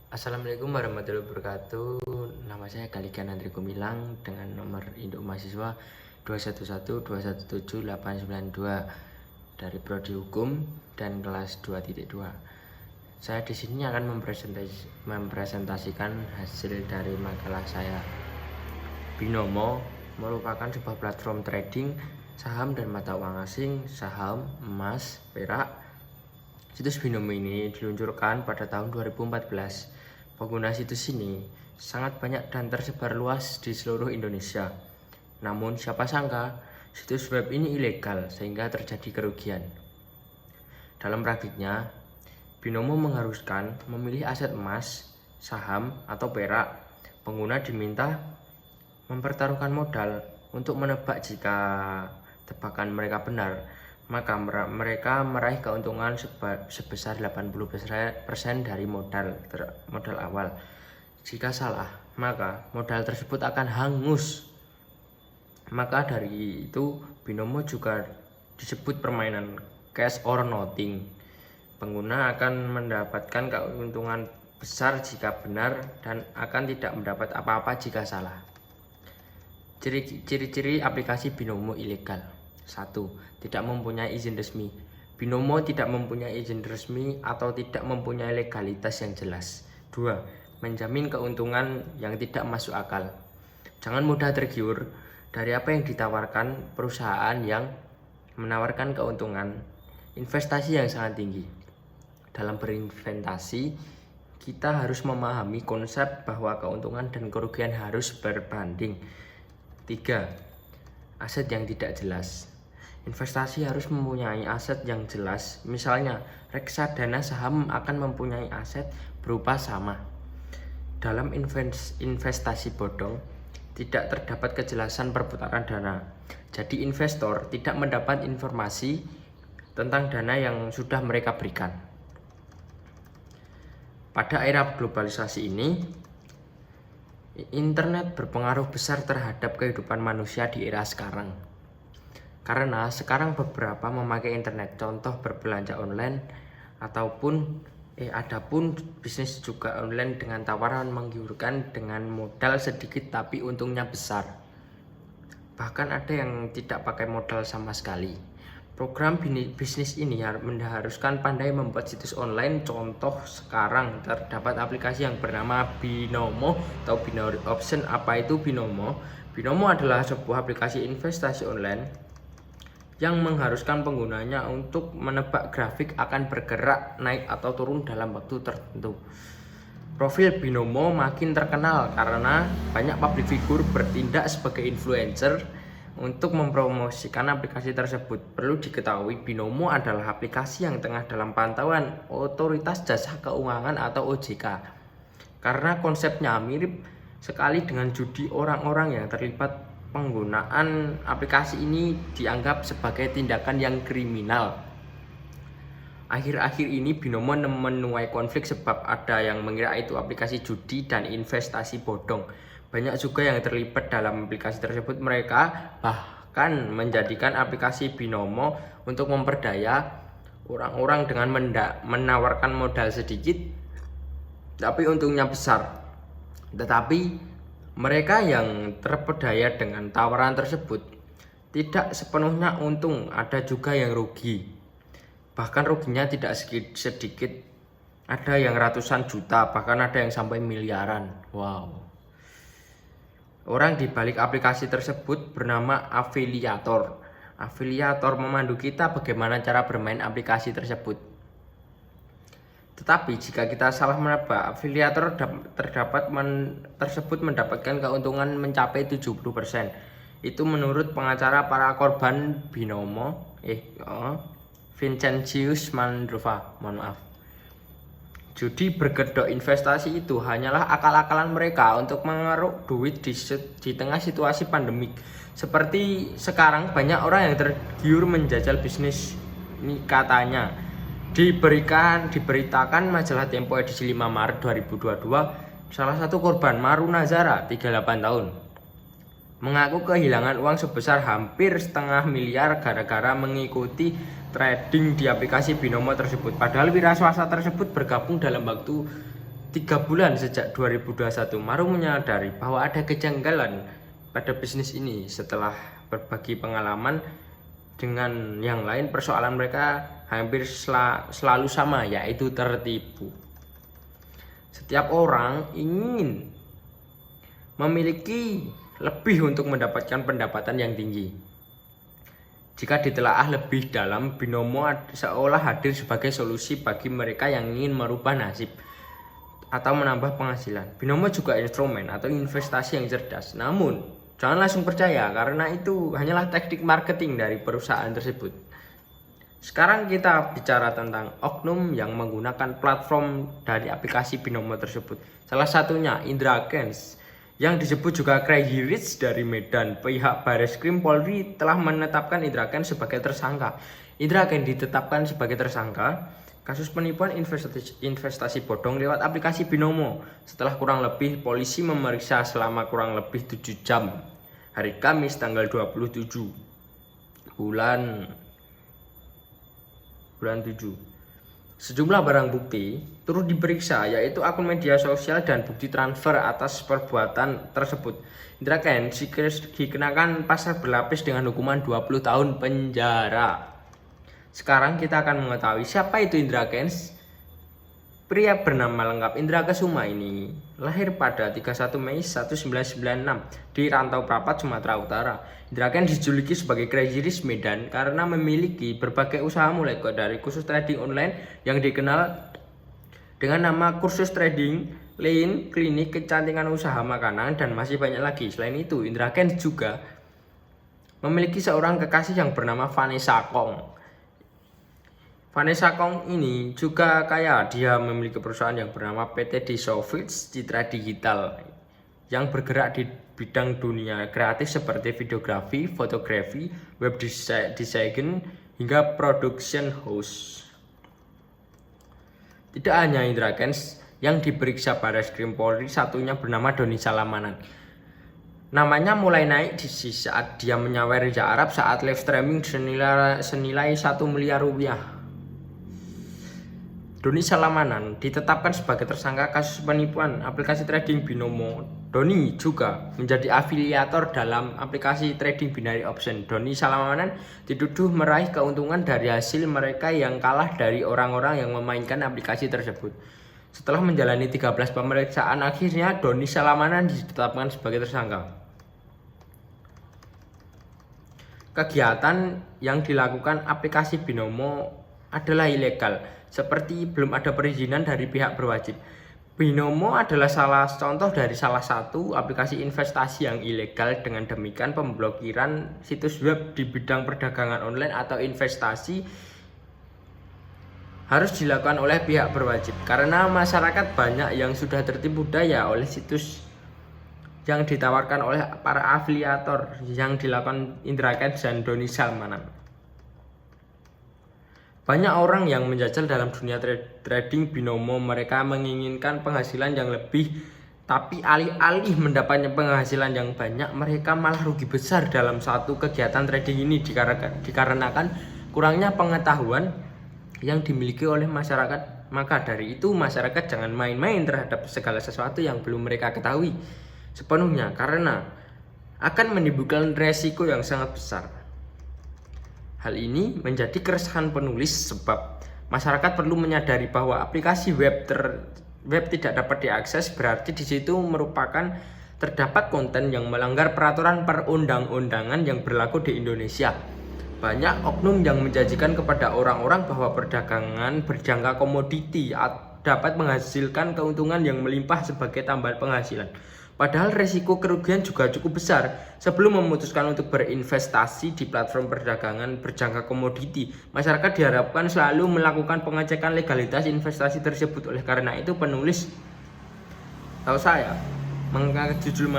Assalamualaikum warahmatullahi wabarakatuh. Nama saya Galikan Andri Gumilang dengan nomor induk mahasiswa 211217892 dari Prodi Hukum dan kelas 2.2. Saya di sini akan mempresentasikan hasil dari makalah saya. Binomo merupakan sebuah platform trading saham dan mata uang asing, saham, emas, perak. Situs Binomo ini diluncurkan pada tahun 2014. Pengguna situs ini sangat banyak dan tersebar luas di seluruh Indonesia. Namun siapa sangka situs web ini ilegal sehingga terjadi kerugian. Dalam praktiknya, Binomo mengharuskan memilih aset emas, saham, atau perak. Pengguna diminta mempertaruhkan modal untuk menebak. Jika tebakan mereka benar, maka mereka meraih keuntungan sebesar 80% dari modal awal. Jika salah, maka modal tersebut akan hangus. Maka dari itu, Binomo juga disebut permainan cash or nothing. Pengguna akan mendapatkan keuntungan besar jika benar dan akan tidak mendapat apa-apa jika salah. Ciri-ciri aplikasi Binomo ilegal. 1. Tidak mempunyai izin resmi. Binomo tidak mempunyai izin resmi atau tidak mempunyai legalitas yang jelas. 2. Menjamin keuntungan yang tidak masuk akal. Jangan mudah tergiur dari apa yang ditawarkan perusahaan yang menawarkan keuntungan investasi yang sangat tinggi. Dalam berinvestasi, kita harus memahami konsep bahwa keuntungan dan kerugian harus berbanding. 3. Aset yang tidak jelas. Investasi harus mempunyai aset yang jelas. Misalnya, reksadana saham akan mempunyai aset berupa sama. Dalam investasi bodong, tidak terdapat kejelasan perputaran dana. Jadi investor tidak mendapat informasi tentang dana yang sudah mereka berikan. Pada era globalisasi ini, internet berpengaruh besar terhadap kehidupan manusia di era sekarang. Karena sekarang beberapa memakai internet, contoh berbelanja online adapun bisnis juga online dengan tawaran menggiurkan dengan modal sedikit tapi untungnya besar. Bahkan ada yang tidak pakai modal sama sekali. Program bisnis ini mengharuskan pandai membuat situs online. Contoh sekarang terdapat aplikasi yang bernama Binomo atau Binary Option. Apa itu Binomo? Binomo adalah sebuah aplikasi investasi online yang mengharuskan penggunanya untuk menebak grafik akan bergerak naik atau turun dalam waktu tertentu. Profil Binomo makin terkenal karena banyak public figure bertindak sebagai influencer untuk mempromosikan aplikasi tersebut. Perlu diketahui, Binomo adalah aplikasi yang tengah dalam pantauan Otoritas Jasa Keuangan atau OJK. Karena konsepnya mirip sekali dengan judi, orang-orang yang terlibat penggunaan aplikasi ini dianggap sebagai tindakan yang kriminal. Akhir-akhir ini Binomo menuai konflik sebab ada yang mengira itu aplikasi judi dan investasi bodong. Banyak juga yang terlibat dalam aplikasi tersebut. Mereka bahkan menjadikan aplikasi Binomo untuk memperdaya orang-orang dengan menawarkan modal sedikit tapi untungnya besar. Tetapi mereka yang terpedaya dengan tawaran tersebut tidak sepenuhnya untung, ada juga yang rugi. Bahkan ruginya tidak sedikit, ada yang ratusan juta, bahkan ada yang sampai miliaran. Wow. Orang di balik aplikasi tersebut bernama afiliator. Afiliator memandu kita bagaimana cara bermain aplikasi tersebut. Tetapi jika kita salah menebak, afiliator tersebut mendapatkan keuntungan mencapai 70%. Itu menurut pengacara para korban Binomo, Vincentius Mandrova. Mohon maaf. Judi berkedok investasi itu hanyalah akal-akalan mereka untuk mengeruk duit di tengah situasi pandemik. Seperti sekarang banyak orang yang tergiur menjajal bisnis ini katanya. Diberitakan majalah Tempo edisi 5 Maret 2022, salah satu korban Maru Nazara, 38 tahun, mengaku kehilangan uang sebesar hampir setengah miliar gara-gara mengikuti trading di aplikasi Binomo tersebut. Padahal wira swasta tersebut bergabung dalam waktu 3 bulan sejak 2021, Maru menyadari bahwa ada kejanggalan pada bisnis ini. Setelah berbagi pengalaman dengan yang lain, persoalan mereka hampir selalu sama, yaitu tertipu. Setiap orang ingin memiliki lebih untuk mendapatkan pendapatan yang tinggi. Jika ditelaah lebih dalam, binomo seolah hadir sebagai solusi bagi mereka yang ingin merubah nasib atau menambah penghasilan. Binomo juga instrumen atau investasi yang cerdas. Namun, jangan langsung percaya karena itu hanyalah teknik marketing dari perusahaan tersebut. Sekarang kita bicara tentang oknum yang menggunakan platform dari aplikasi binomo tersebut. Salah satunya Indra Kents, yang disebut juga Crazy Rich dari Medan. Pihak Bareskrim Polri telah menetapkan Indra Kents sebagai tersangka. Indra Kents ditetapkan sebagai tersangka kasus penipuan investasi bodong lewat aplikasi binomo. Setelah kurang lebih polisi memeriksa selama kurang lebih 7 jam. Hari Kamis tanggal 27 bulan 7. Sejumlah barang bukti turut diperiksa, yaitu akun media sosial dan bukti transfer atas perbuatan tersebut. Indra Kents dikenakan pasal berlapis dengan hukuman 20 tahun penjara. Sekarang kita akan mengetahui siapa itu Indra Kents. Pria bernama lengkap Indra Kesuma ini lahir pada 31 Mei 1996 di Rantau Prapat, Sumatera Utara. Indra Kents dijuluki sebagai Crazy Rich Medan karena memiliki berbagai usaha mulai dari kursus trading online yang dikenal dengan nama kursus trading, lain, klinik kecantikan, usaha makanan, dan masih banyak lagi. Selain itu, Indra Kents juga memiliki seorang kekasih yang bernama Vanessa Kong. Vanessa Kong ini juga kaya. Dia memiliki perusahaan yang bernama PT Disovits Citra Digital yang bergerak di bidang dunia kreatif seperti videografi, fotografi, web design, hingga production house. Tidak hanya Indra Kents yang diperiksa Bareskrim Polri, satunya bernama Doni Salamanan. Namanya mulai naik di saat dia menyawer Reza Arab saat live streaming senilai 1 miliar rupiah. Doni Salamanan ditetapkan sebagai tersangka kasus penipuan aplikasi trading binomo. Doni juga menjadi afiliator dalam aplikasi trading binary option. Doni Salamanan dituduh meraih keuntungan dari hasil mereka yang kalah dari orang-orang yang memainkan aplikasi tersebut. Setelah menjalani 13 pemeriksaan, akhirnya Doni Salamanan ditetapkan sebagai tersangka. Kegiatan yang dilakukan aplikasi binomo adalah ilegal, seperti belum ada perizinan dari pihak berwajib. Binomo adalah contoh dari salah satu aplikasi investasi yang ilegal. Dengan demikian, pemblokiran situs web di bidang perdagangan online atau investasi harus dilakukan oleh pihak berwajib, karena masyarakat banyak yang sudah tertipu daya oleh situs yang ditawarkan oleh para afiliator yang dilakukan Indra Kents dan Doni Salamanan. Banyak orang yang menjajal dalam dunia trading binomo. Mereka menginginkan penghasilan yang lebih, tapi alih-alih mendapatkan penghasilan yang banyak, mereka malah rugi besar dalam satu kegiatan trading ini dikarenakan kurangnya pengetahuan yang dimiliki oleh masyarakat. Maka dari itu, masyarakat jangan main-main terhadap segala sesuatu yang belum mereka ketahui sepenuhnya, karena akan menimbulkan resiko yang sangat besar. Hal ini menjadi keresahan penulis sebab masyarakat perlu menyadari bahwa aplikasi web tidak dapat diakses berarti di situ merupakan terdapat konten yang melanggar peraturan perundang-undangan yang berlaku di Indonesia. Banyak oknum yang menjanjikan kepada orang-orang bahwa perdagangan berjangka komoditi dapat menghasilkan keuntungan yang melimpah sebagai tambahan penghasilan. Padahal resiko kerugian juga cukup besar. Sebelum memutuskan untuk berinvestasi di platform perdagangan berjangka komoditi, masyarakat diharapkan selalu melakukan pengecekan legalitas investasi tersebut. Oleh karena itu, penulis tahu saya mengangkat judul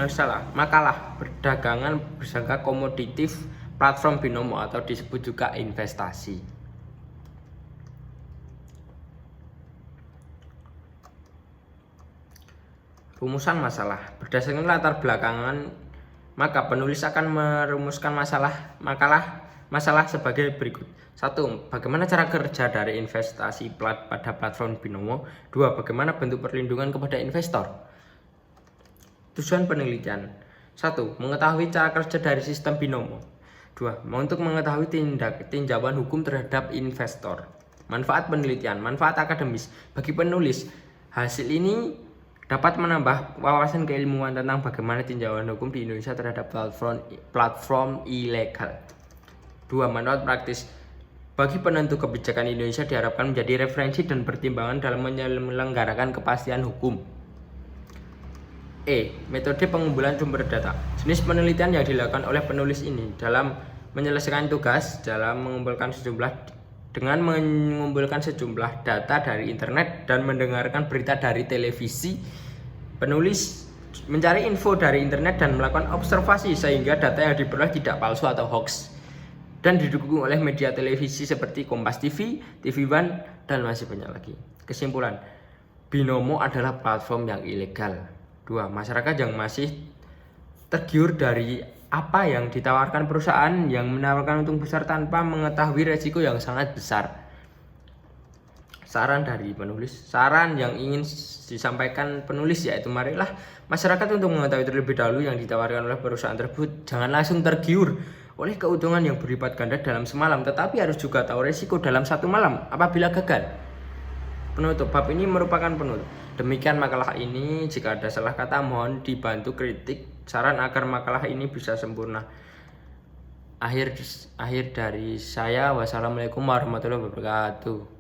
makalah perdagangan berjangka komoditif platform binomo atau disebut juga investasi. Rumusan masalah. Berdasarkan latar belakangan, maka penulis akan merumuskan makalah masalah sebagai berikut. 1. Bagaimana cara kerja dari investasi pada platform binomo? 2. Bagaimana bentuk perlindungan kepada investor? Tujuan penelitian. 1. Mengetahui cara kerja dari sistem binomo. 2. Untuk mengetahui tinjauan hukum terhadap investor. Manfaat penelitian. Manfaat akademis. Bagi penulis, hasil ini dapat menambah wawasan keilmuan tentang bagaimana tinjauan hukum di Indonesia terhadap platform ilegal. 2. Manfaat praktis. Bagi penentu kebijakan Indonesia diharapkan menjadi referensi dan pertimbangan dalam menyelenggarakan kepastian hukum. Metode pengumpulan sumber data. Jenis penelitian yang dilakukan oleh penulis ini dalam menyelesaikan tugas dengan mengumpulkan sejumlah data dari internet dan mendengarkan berita dari televisi. Penulis mencari info dari internet dan melakukan observasi sehingga data yang diperoleh tidak palsu atau hoax, dan didukung oleh media televisi seperti Kompas TV, TV One, dan masih banyak lagi. Kesimpulan, binomo adalah platform yang ilegal. 2. Masyarakat yang masih tergiur dari apa yang ditawarkan perusahaan yang menawarkan untung besar tanpa mengetahui resiko yang sangat besar. Saran dari penulis, saran yang ingin disampaikan penulis yaitu marilah masyarakat untuk mengetahui terlebih dahulu yang ditawarkan oleh perusahaan tersebut. Jangan langsung tergiur oleh keuntungan yang berlipat ganda dalam semalam, tetapi harus juga tahu resiko dalam satu malam apabila gagal. Penutup, bab ini merupakan penutup. Demikian makalah ini. Jika ada salah kata mohon dibantu kritik saran agar makalah ini bisa sempurna. Akhir dari saya, wassalamualaikum warahmatullahi wabarakatuh.